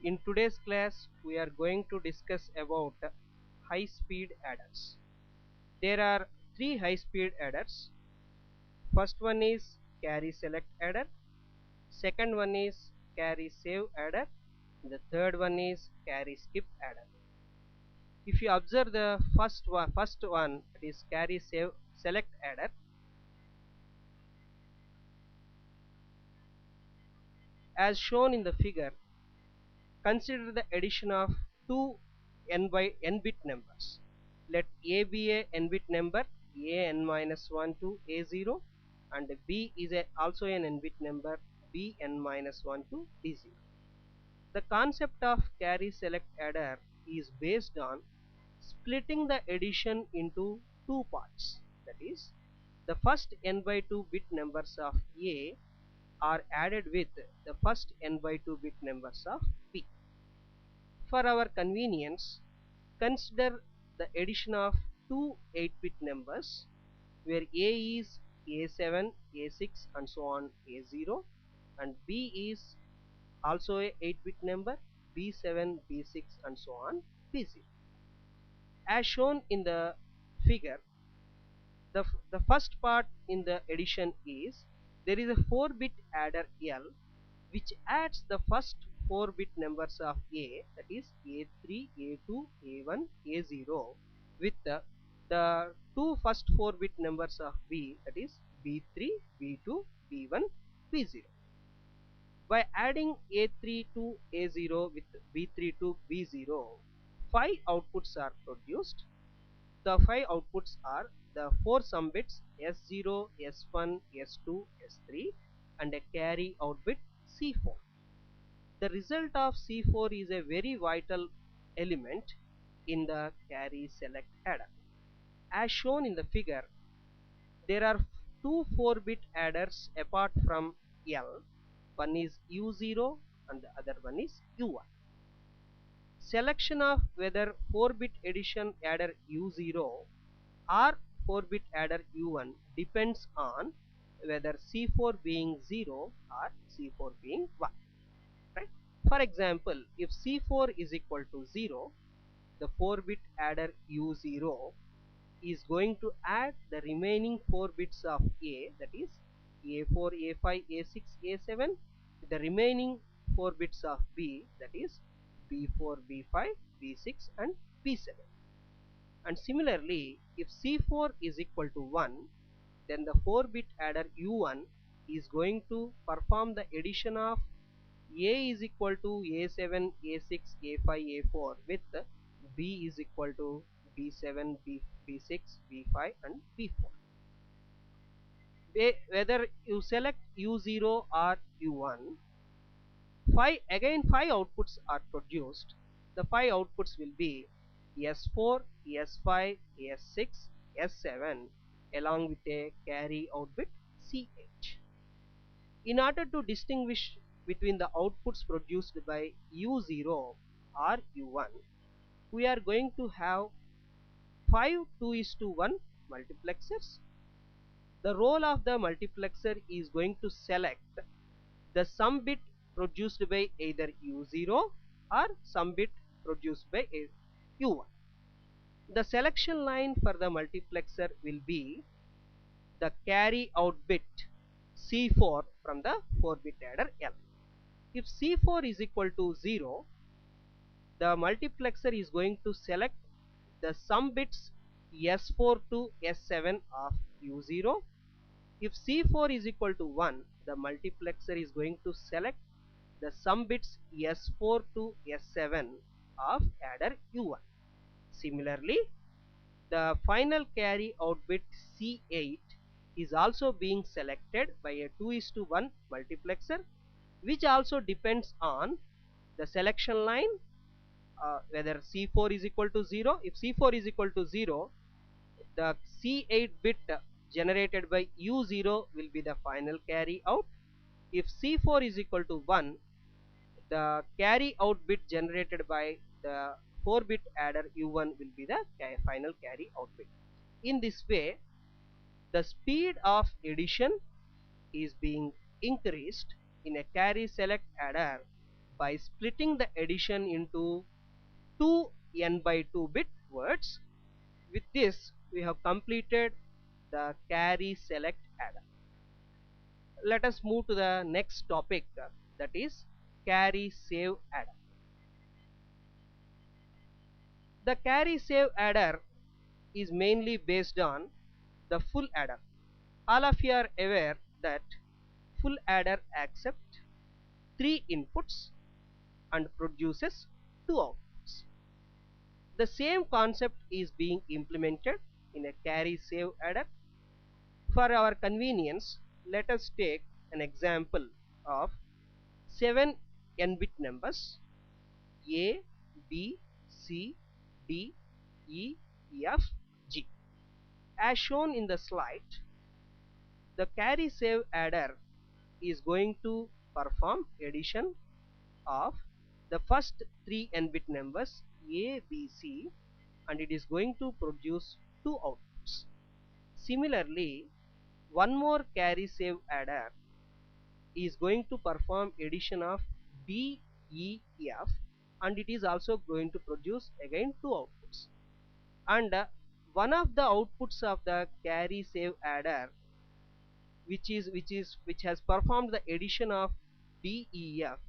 In today's class, we are going to discuss about high-speed adders. There are three high-speed adders. First one is carry select adder. Second one is carry save adder. The third one is carry skip adder. If you observe the first one, that is carry save select adder. As shown in the figure, consider the addition of two n by n bit numbers. Let A be a n bit number, a n minus 1 to a0, and B is also an n bit number, b n minus 1 to d0. The concept of carry select adder is based on splitting the addition into two parts. That is, the first n by 2 bit numbers of A are added with the first n by 2 bit numbers of B. For our convenience, consider the addition of two 8-bit numbers where A is A7, A6 and so on A0, and B is also a 8-bit number B7, B6 and so on B0. As shown in the figure, the first part in the addition is there is a 4-bit adder L which adds the first 4-bit numbers of A, that is A3, A2, A1, A0 with the two first 4-bit numbers of B, that is B3, B2, B1, B0. By adding A3 to A0 with B3 to B0, 5 outputs are produced. The 5 outputs are the 4 sum bits S0, S1, S2, S3 and a carry out bit C4. The result of C4 is a very vital element in the carry select adder. As shown in the figure, there are two 4-bit adders apart from L. One is U0 and the other one is U1. Selection of whether 4-bit addition adder U0 or 4-bit adder U1 depends on whether C4 being 0 or C4 being 1. Right? For example, if C4 is equal to 0, the 4-bit adder U0 is going to add the remaining 4 bits of A, that is A4, A5, A6, A7 with the remaining 4 bits of B, that is B4, B5, B6 and B7. And similarly, if C4 is equal to 1, then the 4-bit adder U1 is going to perform the addition of A is equal to A7, A6, A5, A4 with B is equal to B7, B6, B5 and B4. Whether you select U0 or U1, 5 outputs are produced. The 5 outputs will be S4, S5, S6, S7 along with a carry out bit CH. In order to distinguish between the outputs produced by U0 or U1, we are going to have 5 2:1 multiplexers. The role of the multiplexer is going to select the sum bit produced by either U0 or sum bit produced by U1. The selection line for the multiplexer will be the carry out bit C4 from the 4-bit adder L. If C4 is equal to 0, the multiplexer is going to select the sum bits S4 to S7 of U0. If C4 is equal to 1, the multiplexer is going to select the sum bits S4 to S7 of adder U1. Similarly, the final carry out bit C8 is also being selected by a 2:1 multiplexer, which also depends on the selection line, whether C4 is equal to 0. If C4 is equal to 0, the C8 bit generated by U0 will be the final carry out. If C4 is equal to 1, the carry out bit generated by the 4-bit adder U1 will be the final carry out bit. In this way, the speed of addition is being increased in a carry select adder by splitting the addition into two n by 2 bit words. With this we have completed the carry select adder. Let us move to the next topic, that is carry save adder. The carry save adder is mainly based on the full adder. All of you are aware that full adder accepts 3 inputs and produces 2 outputs. The same concept is being implemented in a carry save adder. For our convenience, let us take an example of 7 n-bit numbers A, B, C, D, E, F, G. As shown in the slide, the carry save adder is going to perform addition of the first 3 n-bit numbers A, B, C, and it is going to produce 2 outputs. Similarly, one more carry save adder is going to perform addition of D, E, F, and it is also going to produce again 2 outputs. And one of the outputs of the carry save adder which has performed the addition of D, E, F,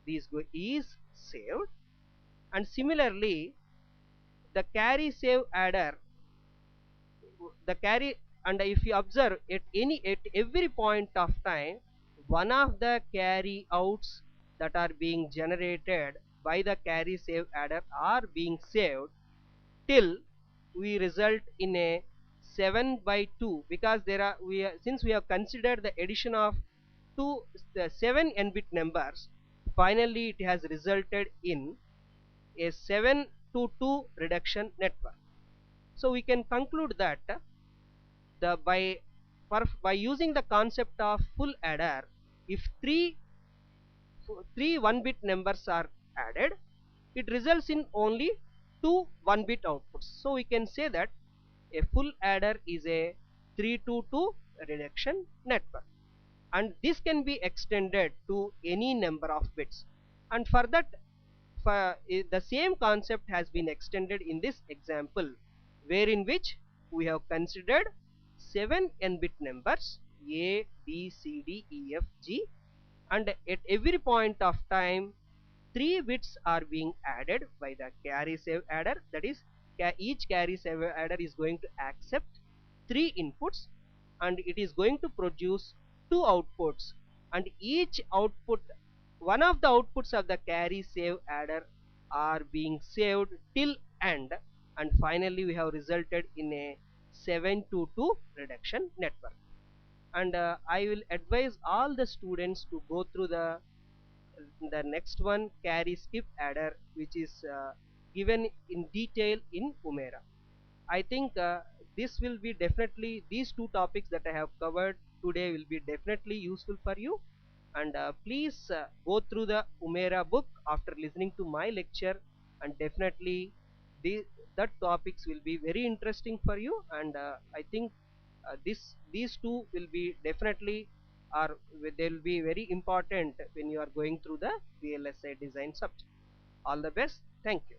is saved. And similarly, the carry save adder, the carry, and if you observe at every point of time, one of the carry outs that are being generated by the carry save adder are being saved till we result in a 7 by 2, because since we have considered the addition of the 7 n-bit numbers, finally it has resulted in a 7 to 2 reduction network. So we can conclude that the by using the concept of full adder, if three 1-bit numbers are added, it results in only 2 1-bit outputs. So we can say that a full adder is a 3 to 2 reduction network, and this can be extended to any number of bits. And for that, the same concept has been extended in this example, wherein which we have considered 7 n-bit numbers A, B, C, D, E, F, G, and at every point of time 3 bits are being added by the carry save adder. That is, each carry save adder is going to accept 3 inputs and it is going to produce 2 outputs, and each output, one of the outputs of the carry save adder are being saved till end, and finally we have resulted in a 7 to 2 reduction network. And I will advise all the students to go through the next one, carry skip adder, which is given in detail in Umera. I think this will be definitely, these two topics that I have covered today will be definitely useful for you. And please go through the Umera book after listening to my lecture, and definitely the, that topics will be very interesting for you. And I think these two will be definitely, or they will be very important when you are going through the VLSI design subject. All the best. Thank you.